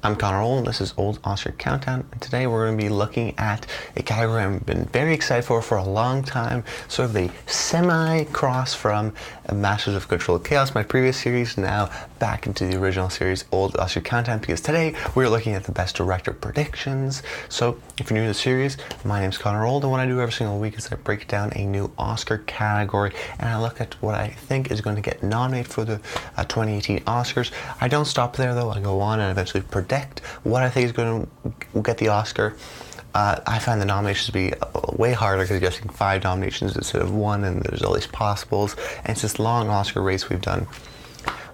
I'm Connor Old, and this is Old Oscar Countdown, and today we're going to be looking at a category I've been very excited for a long time, sort of a semi-cross from Masters of Controlled Chaos, my previous series, now back into the original series, Old Oscar Countdown, because today we're looking at the Best Director predictions. So, if you're new to the series, my name's Connor Old, and what I do every single week is I break down a new Oscar category, and I look at what I think is going to get nominated for the 2018 Oscars. I don't stop there, though. I go on and eventually predict what I think is going to get the Oscar. I find the nominations to be way harder because you're getting 5 nominations instead of 1, and there's all these possibles. And it's this long Oscar race we've done.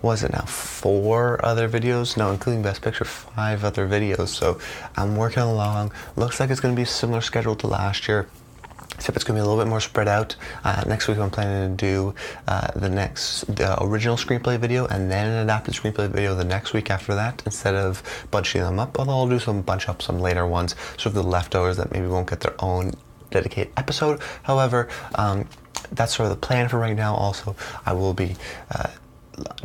Was it now 4 other videos? No, including Best Picture, 5 other videos. So I'm working along. Looks like it's going to be a similar schedule to last year, except it's going to be a little bit more spread out. Next week I'm planning to do the original screenplay video and then an adapted screenplay video the next week after that, instead of bunching them up. Although I'll do bunch up some later ones, sort of the leftovers that maybe won't get their own dedicated episode. However, that's sort of the plan for right now. Also, I will be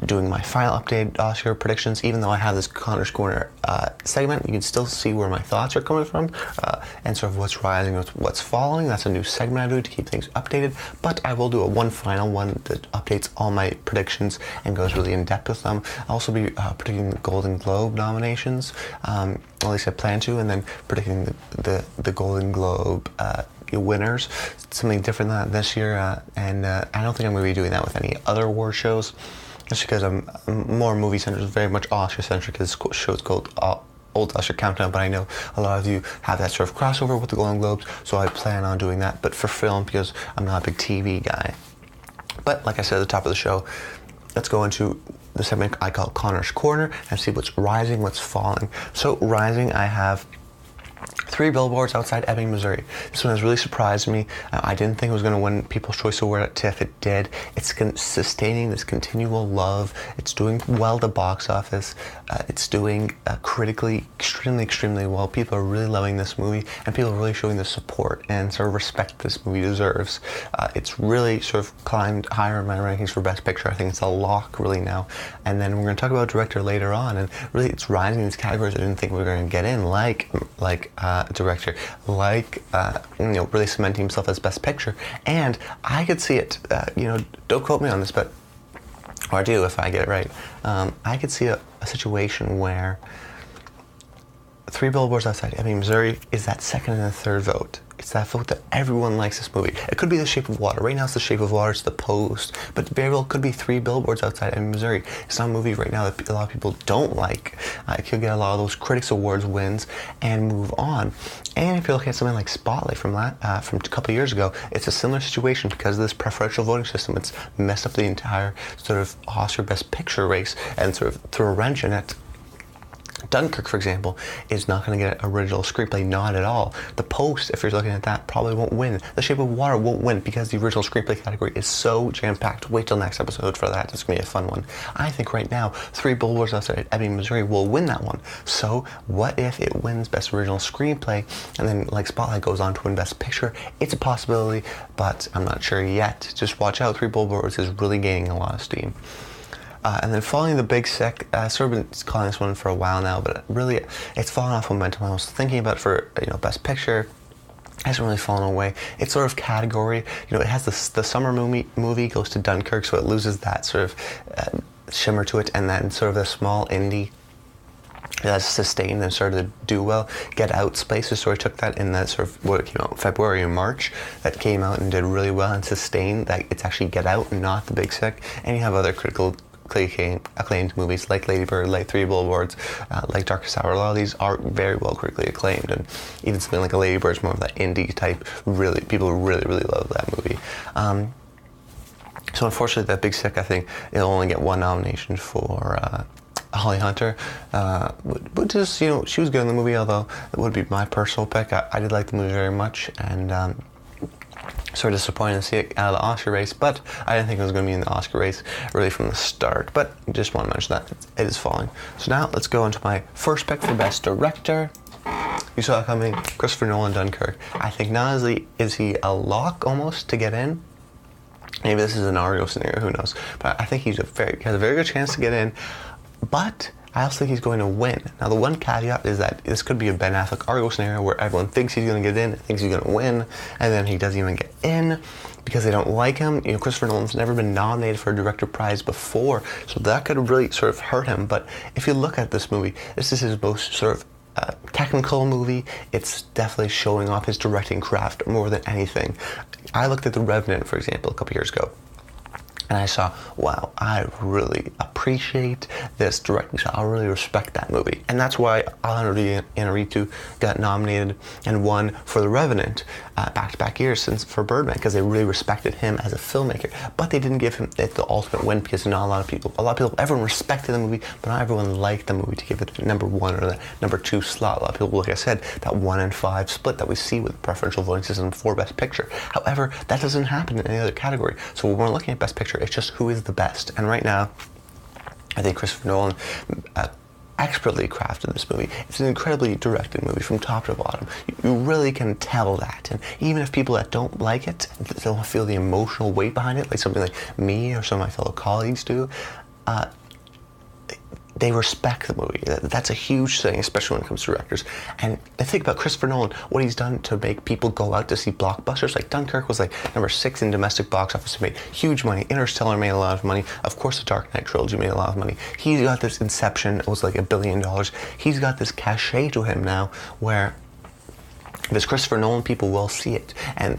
doing my final update Oscar predictions. Even though I have this Connor's Corner segment, you can still see where my thoughts are coming from and sort of what's rising, what's falling. That's a new segment I do to keep things updated, but I will do one final one that updates all my predictions and goes really in depth with them. I'll also be predicting the Golden Globe nominations, at least I plan to, and then predicting the Golden Globe winners. It's something different than that this year, and I don't think I'm going to be doing that with any other award shows. Just because I'm more movie-centered, very much Oscar-centric. This show's called Old Oscar Countdown, but I know a lot of you have that sort of crossover with the Golden Globes, so I plan on doing that, but for film, because I'm not a big TV guy. But like I said at the top of the show, let's go into the segment I call Connor's Corner and see what's rising, what's falling. So rising, I have 3 billboards outside Ebbing, Missouri. This one has really surprised me. I didn't think it was going to win People's Choice Award at TIFF. It did. It's sustaining this continual love. It's doing well at the box office. It's doing critically extremely well. People are really loving this movie, and people are really showing the support and sort of respect this movie deserves. It's really sort of climbed higher in my rankings for Best Picture. I think it's a lock really now. And then we're going to talk about director later on, and really it's rising in these categories I didn't think we were going to get in, like director, really cementing himself as Best Picture. And I could see it, don't quote me on this, but, or I do if I get it right, I could see a situation where 3 billboards outside Ebbing, Missouri is that second and third vote. It's that vote that everyone likes this movie. It could be The Shape of Water. Right now it's The Shape of Water, it's The Post, but very well could be 3 billboards outside Ebbing, Missouri. It's not a movie right now that a lot of people don't like. It could get a lot of those Critics Awards wins and move on. And if you're looking at something like Spotlight from a couple of years ago, it's a similar situation because of this preferential voting system. It's messed up the entire sort of Oscar Best Picture race and sort of threw a wrench in it. Dunkirk, for example, is not going to get an original screenplay, not at all. The Post, if you're looking at that, probably won't win. The Shape of Water won't win because the original screenplay category is so jam-packed. Wait till next episode for that. It's going to be a fun one. I think right now, 3 billboards outside Ebbing, Missouri will win that one. So what if it wins Best Original Screenplay and then, like Spotlight, goes on to win Best Picture? It's a possibility, but I'm not sure yet. Just watch out. 3 billboards is really gaining a lot of steam. And then following The Big Sick, sort of been calling this one for a while now, but really it's fallen off momentum. I was thinking about it for Best Picture. It hasn't really fallen away. It's sort of category. It has the summer movie goes to Dunkirk, so it loses that sort of shimmer to it, and then sort of the small indie that's sustained and started to do well. Get Out Spaces sort of took that in that sort of what it came out February and March, that came out and did really well and sustained that. It's actually Get Out and not The Big Sick. And you have other critically acclaimed movies like Lady Bird, like 3 billboards, like Darkest Hour. A lot of these are very well critically acclaimed, and even something like a Lady Bird is more of that indie type. People really love that movie. So unfortunately, That Big Sick, I think it'll only get 1 nomination for Holly Hunter, which is, she was good in the movie, although it would be my personal pick. I did like the movie very much, and sort of disappointed to see it out of the Oscar race, but I didn't think it was going to be in the Oscar race really from the start, but just want to mention that it is falling. So now let's go into my first pick for Best Director. You saw it coming, Christopher Nolan, Dunkirk. I think not only is he a lock almost to get in, maybe this is an Argo scenario, who knows, but I think he has a very good chance to get in, but I also think he's going to win. Now, the one caveat is that this could be a Ben Affleck Argo scenario where everyone thinks he's going to get in, thinks he's going to win, and then he doesn't even get in because they don't like him. You know, Christopher Nolan's never been nominated for a director prize before, so that could really sort of hurt him. But if you look at this movie, this is his most sort of technical movie. It's definitely showing off his directing craft more than anything. I looked at The Revenant, for example, a couple years ago, and I saw, wow, I really appreciate this directing style. I really respect that movie. And that's why Alejandro Iñárritu got nominated and won for The Revenant back-to-back years since for Birdman, because they really respected him as a filmmaker. But they didn't give him the ultimate win because not a lot of people, everyone respected the movie, but not everyone liked the movie to give it the number 1 or the number 2 slot. A lot of people, like I said, that 1 in 5 split that we see with preferential voting system for Best Picture. However, that doesn't happen in any other category. So when we're looking at Best Picture, it's just who is the best. And right now, I think Christopher Nolan expertly crafted this movie. It's an incredibly directed movie from top to bottom. You really can tell that. And even if people that don't like it, don't feel the emotional weight behind it, like something like me or some of my fellow colleagues do, they respect the movie. That's a huge thing, especially when it comes to directors. And I think about Christopher Nolan, what he's done to make people go out to see blockbusters. Like Dunkirk was like number 6 in domestic box office. It made huge money. Interstellar made a lot of money. Of course, the Dark Knight trilogy made a lot of money. He's got this Inception. It was like $1 billion. He's got this cachet to him now where this Christopher Nolan people will see it, and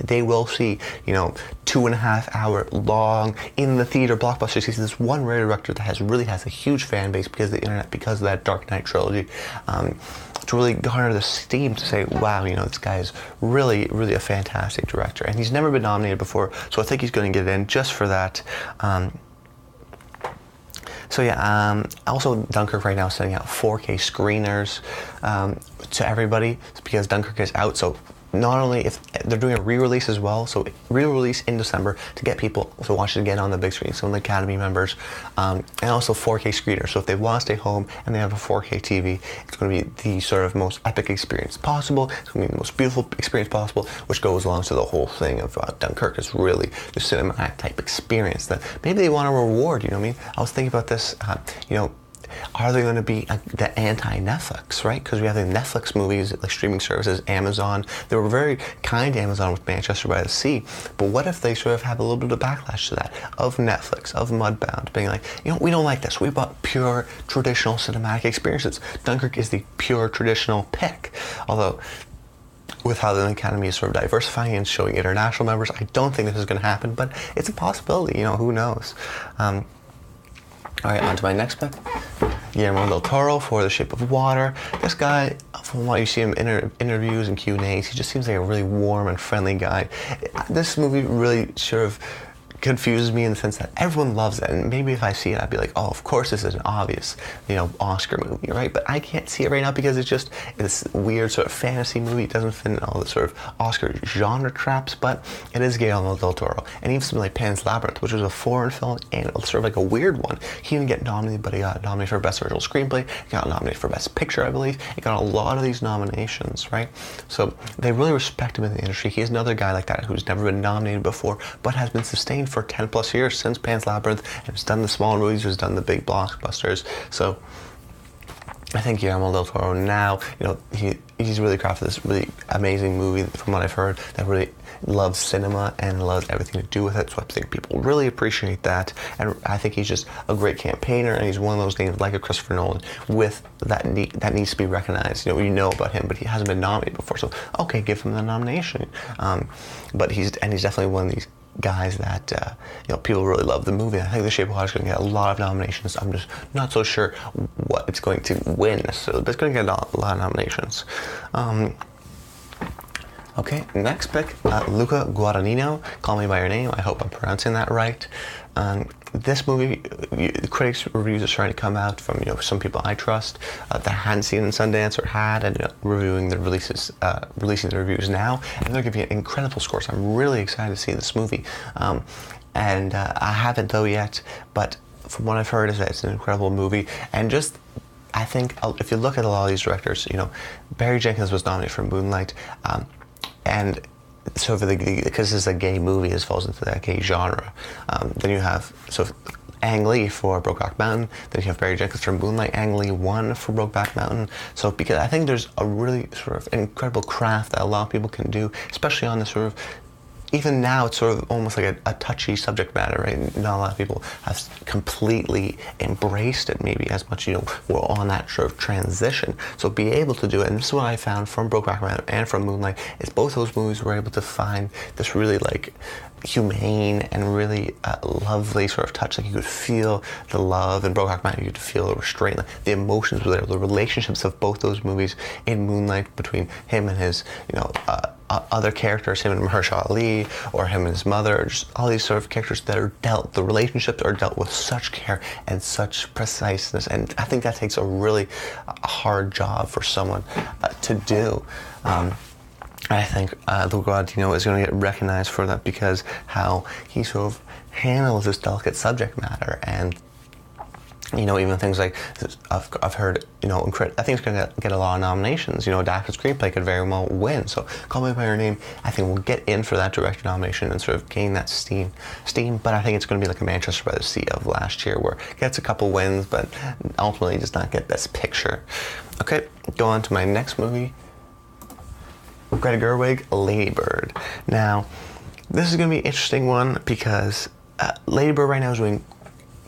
they will see, you know, 2.5 hour long in the theater blockbusters. He's this one rare director that really has a huge fan base because of the internet, because of that Dark Knight trilogy, to really garner the steam to say, wow, you know, this guy is really, really a fantastic director, and he's never been nominated before, so I think he's going to get in just for that. So yeah, also Dunkirk right now is sending out 4K screeners to everybody because Dunkirk is out. So not only if they're doing a re-release as well, so re-release in December to get people to watch it again on the big screen, some of the Academy members, and also 4K screeners. So if they want to stay home and they have a 4K TV, it's going to be the sort of most epic experience possible. It's going to be the most beautiful experience possible, which goes along to the whole thing of Dunkirk. Is really the cinematic type experience that maybe they want to reward. You know what I mean? I was thinking about this. You know, are they going to be the anti-Netflix, right? Because we have the Netflix movies, like streaming services, Amazon. They were very kind to Amazon with Manchester by the Sea. But what if they sort of have a little bit of backlash to that, of Netflix, of Mudbound, being like, you know, we don't like this. We want pure traditional cinematic experiences. Dunkirk is the pure traditional pick. Although, with how the Academy is sort of diversifying and showing international members, I don't think this is going to happen, but it's a possibility, you know, who knows. All right, on to my next pick. Guillermo del Toro for The Shape of Water. This guy, from what you see him in interviews and Q&As, he just seems like a really warm and friendly guy. This movie really sort of confuses me in the sense that everyone loves it, and maybe if I see it I'd be like, oh, of course this is an obvious, you know, Oscar movie, right? But I can't see it right now because it's just this weird sort of fantasy movie. It doesn't fit in all the sort of Oscar genre traps, but it is Guillermo del Toro. And even something like Pan's Labyrinth, which was a foreign film and sort of like a weird one, he didn't get nominated, but he got nominated for Best Original Screenplay, he got nominated for Best Picture, I believe. He got a lot of these nominations, right? So they really respect him in the industry. He's another guy like that who's never been nominated before, but has been sustained for 10 plus years since Pan's Labyrinth, and has done the smaller movies, has done the big blockbusters. So I think Guillermo del Toro now, you know, he's really crafted this really amazing movie, from what I've heard, that really loves cinema and loves everything to do with it. So I think people really appreciate that, and I think he's just a great campaigner, and he's one of those names like a Christopher Nolan with that needs to be recognized. You know about him, but he hasn't been nominated before, so okay, give him the nomination. But he's definitely one of these guys that you know, people really love the movie. I think The Shape of Water is going to get a lot of nominations. I'm just not so sure what it's going to win necessarily, but it's going to get a lot of nominations. Okay, next pick, Luca Guadagnino, Call Me By Your Name. I hope I'm pronouncing that right. This movie, the critics' reviews are starting to come out from, you know, some people I trust that hadn't seen it in Sundance or had, and reviewing the releases, releasing the reviews now, and they're giving it incredible scores. I'm really excited to see this movie, and I haven't though yet, but from what I've heard is that it's an incredible movie, and just, I think if you look at a lot of these directors, you know, Barry Jenkins was nominated for Moonlight, and so because this is a gay movie, this falls into that gay genre. Then you have Ang Lee for Brokeback Mountain. Then you have Barry Jenkins for Moonlight. Ang Lee won for Brokeback Mountain. So because I think there's a really sort of incredible craft that a lot of people can do, especially on this sort of, even now it's sort of almost like a touchy subject matter, right? Not a lot of people have completely embraced it maybe as much, we're on that sort of transition. So be able to do it, and this is what I found from Brokeback Mountain and from Moonlight, is both those movies were able to find this really like humane and really lovely sort of touch. Like you could feel the love in Brokeback Mountain, you could feel the restraint, like the emotions were there, the relationships of both those movies in Moonlight between him and his, other characters, him and Mahershala Ali, or him and his mother, or just all these sort of characters that are the relationships are dealt with such care and such preciseness, and I think that takes a really hard job for someone to do. I think Luca Guadagnino is going to get recognized for that, because how he sort of handles this delicate subject matter. And even things like I've heard, I think it's going to get a lot of nominations. Adapted screenplay could very well win. So Call Me by Your Name, I think, will get in for that director nomination and sort of gain that steam. But I think it's going to be like a Manchester by the Sea of last year, where it gets a couple wins, but ultimately does not get Best Picture. Okay, go on to my next movie. Greta Gerwig, Lady Bird. Now, this is going to be an interesting one, because Lady Bird right now is doing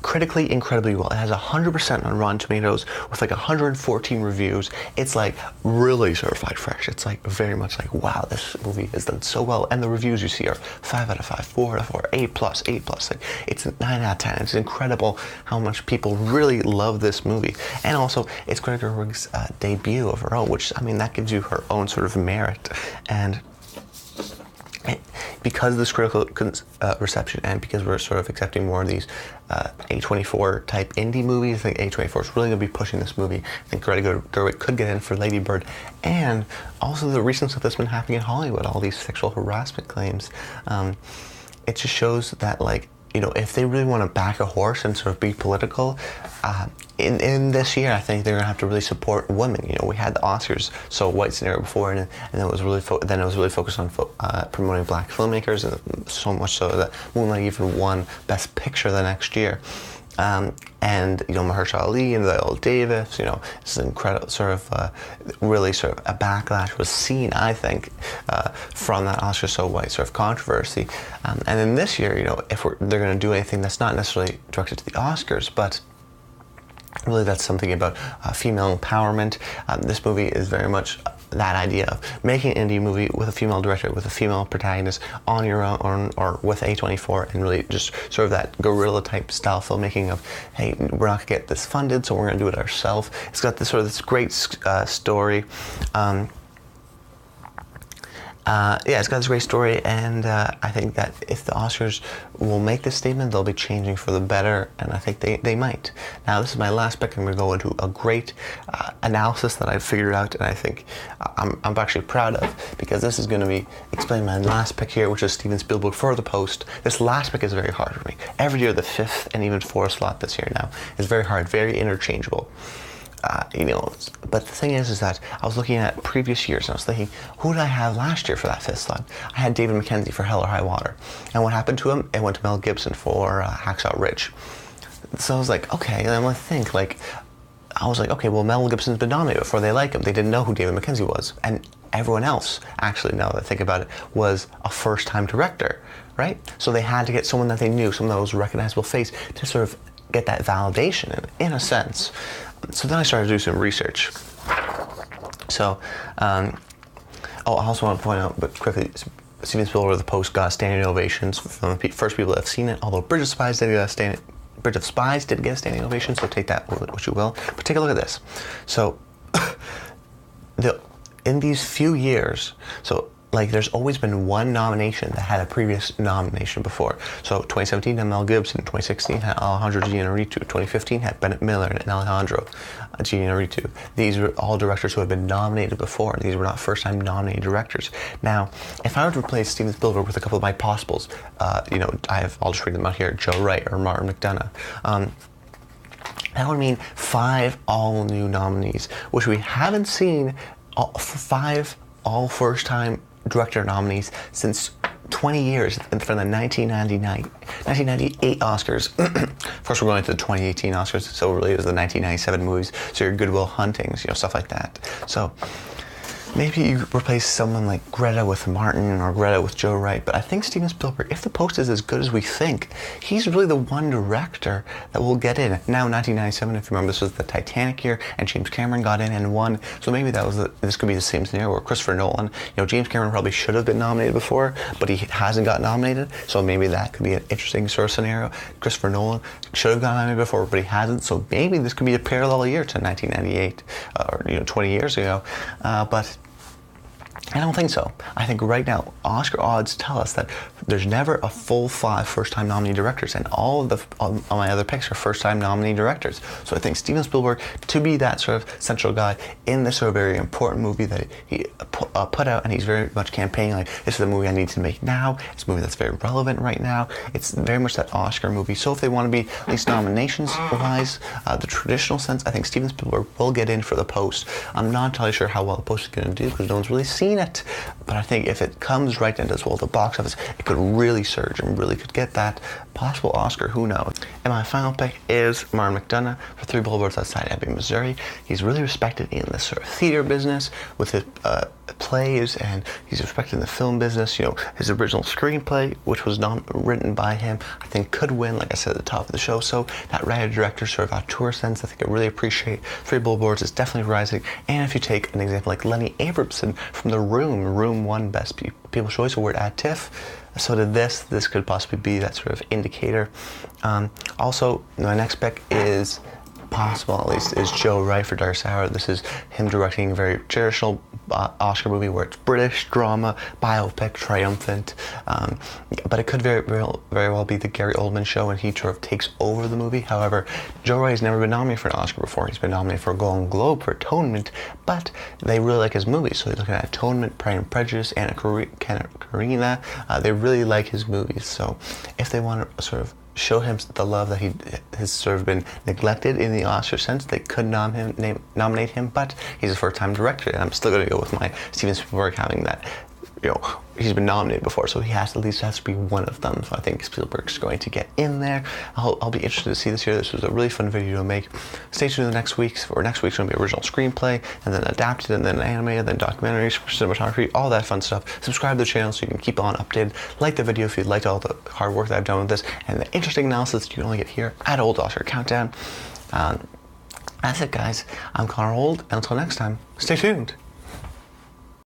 critically incredibly well. It has 100% on Rotten Tomatoes with like 114 reviews. It's like really certified fresh. It's like very much like, wow, this movie has done so well. And the reviews you see are 5 out of 5, 4 out of 4, A+, A+. Like, it's 9 out of 10. It's incredible how much people really love this movie. And also, it's Greta Gerwig's debut of her own, which, I mean, that gives you her own sort of merit. And because of this critical reception, and because we're sort of accepting more of these A24 type indie movies, I think A24 is really going to be pushing this movie. I think Greta Gerwig could get in for Lady Bird, and also the recent stuff that's been happening in Hollywood, all these sexual harassment claims. It just shows that, like, if they really want to back a horse and sort of be political, in this year, I think they're going to have to really support women. We had the Oscars so white scenario before, and then it was really focused on promoting black filmmakers, and so much so that Moonlight even won Best Picture the next year. And Mahershala Ali and Viola Davis, it's an incredible sort of really sort of a backlash was seen, I think, from that Oscar so white sort of controversy. And then this year, if they're going to do anything that's not necessarily directed to the Oscars, but really that's something about female empowerment. This movie is very much that idea of making an indie movie with a female director, with a female protagonist on your own, or with A24, and really just sort of that guerrilla type style filmmaking of, hey, we're not gonna get this funded, so we're gonna do it ourselves. It's got this sort of this great story. It's got this great story, and I think that if the Oscars will make this statement, they'll be changing for the better, and I think they might. Now, this is my last pick. I'm going to go into a great analysis that I've figured out, and I think I'm actually proud of, because this is going to be explaining my last pick here, which is Steven Spielberg for The Post. This last pick is very hard for me. Every year, the 5th and even 4th slot this year now is very hard, very interchangeable. But the thing is that I was looking at previous years, and I was thinking, who did I have last year for that 5th slot? I had David Mackenzie for Hell or High Water. And what happened to him? It went to Mel Gibson for Hacksaw Ridge. So I was like, okay, and I'm like, okay, well, Mel Gibson's been nominated before. They like him. They didn't know who David Mackenzie was. And everyone else, actually, now that I think about it, was a first-time director, right? So they had to get someone that they knew, someone that was a recognizable face, to sort of get that validation, in a sense. So then I started to do some research. So, I also want to point out, but quickly, Steven Spielberg, The Post, got standing ovations from the first people that have seen it, although Bridge of Spies didn't get a standing ovation, so take that what you will. But take a look at this. So, in these few years, there's always been one nomination that had a previous nomination before. So 2017 had Mel Gibson, 2016 had Alejandro Iñárritu, 2015 had Bennett Miller and Alejandro Iñárritu. These were all directors who had been nominated before. These were not first-time nominated directors. Now, if I were to replace Steven Spielberg with a couple of my possibles, I'll just read them out here: Joe Wright or Martin McDonagh. That would mean 5 all-new nominees, which we haven't seen 5 all first-time director nominees since 20 years from the 1998 Oscars. Of course, we're going to the 2018 Oscars, so really it was the 1997 movies. So your Good Will Huntings, stuff like that. So maybe you replace someone like Greta with Martin or Greta with Joe Wright, but I think Steven Spielberg, if the post is as good as we think, he's really the one director that will get in. Now, 1997, if you remember, this was the Titanic year, and James Cameron got in and won. So maybe this could be the same scenario where Christopher Nolan, James Cameron probably should have been nominated before, but he hasn't got nominated. So maybe that could be an interesting sort of scenario. Christopher Nolan should have got nominated before, but he hasn't. So maybe this could be a parallel year to 1998, or 20 years ago. But I don't think so. I think right now, Oscar odds tell us that there's never a full 5 first-time nominee directors, and all of my other picks are first-time nominee directors. So I think Steven Spielberg, to be that sort of central guy in this sort of very important movie that he put out, and he's very much campaigning like, this is the movie I need to make now. It's a movie that's very relevant right now. It's very much that Oscar movie. So if they want to be at least nominations-wise, the traditional sense, I think Steven Spielberg will get in for the post. I'm not entirely sure how well the post is going to do because no one's really seen it, but I think if it comes right and does well at the box office, it could really surge and really could get that possible Oscar, who knows. And my final pick is Martin McDonagh for Three Billboards Outside Ebbing, Missouri. He's really respected in the sort of theater business with his plays, and he's respected in the film business. His original screenplay, which was not written by him, I think could win, like I said at the top of the show. So that writer director sort of auteur sense, I think I really appreciate. Three Billboards is definitely rising. And if you take an example like Lenny Abrahamson from The Room won Best People's Choice Award at TIFF. So did this could possibly be that sort of indicator. Also, my next pick is possible, at least, is Joe Wright for Dark Hour. This is him directing a very traditional Oscar movie where it's British drama, biopic, triumphant. But it could very well be the Gary Oldman show, and he sort of takes over the movie. However, Joe Wright has never been nominated for an Oscar before. He's been nominated for a Golden Globe for Atonement, but they really like his movies. So they're looking at Atonement, Pride and Prejudice, Anna Karenina. They really like his movies. So if they want to sort of show him the love that he has sort of been neglected in the Oscar sense, they could nominate him, but he's a first-time director, and I'm still going to go with my Steven Spielberg having that, he's been nominated before, so he has to be one of them. So I think Spielberg's going to get in there. I'll be interested to see this year. This was a really fun video to make. Stay tuned to the next week's. For next week's going to be original screenplay, and then adapted, and then animated, then documentaries, cinematography, all that fun stuff. Subscribe to the channel so you can keep on updated. Like the video if you liked all the hard work that I've done with this, and the interesting analysis you can only get here at Old Oscar Countdown. That's it, guys. I'm Connor Old, and until next time, stay tuned.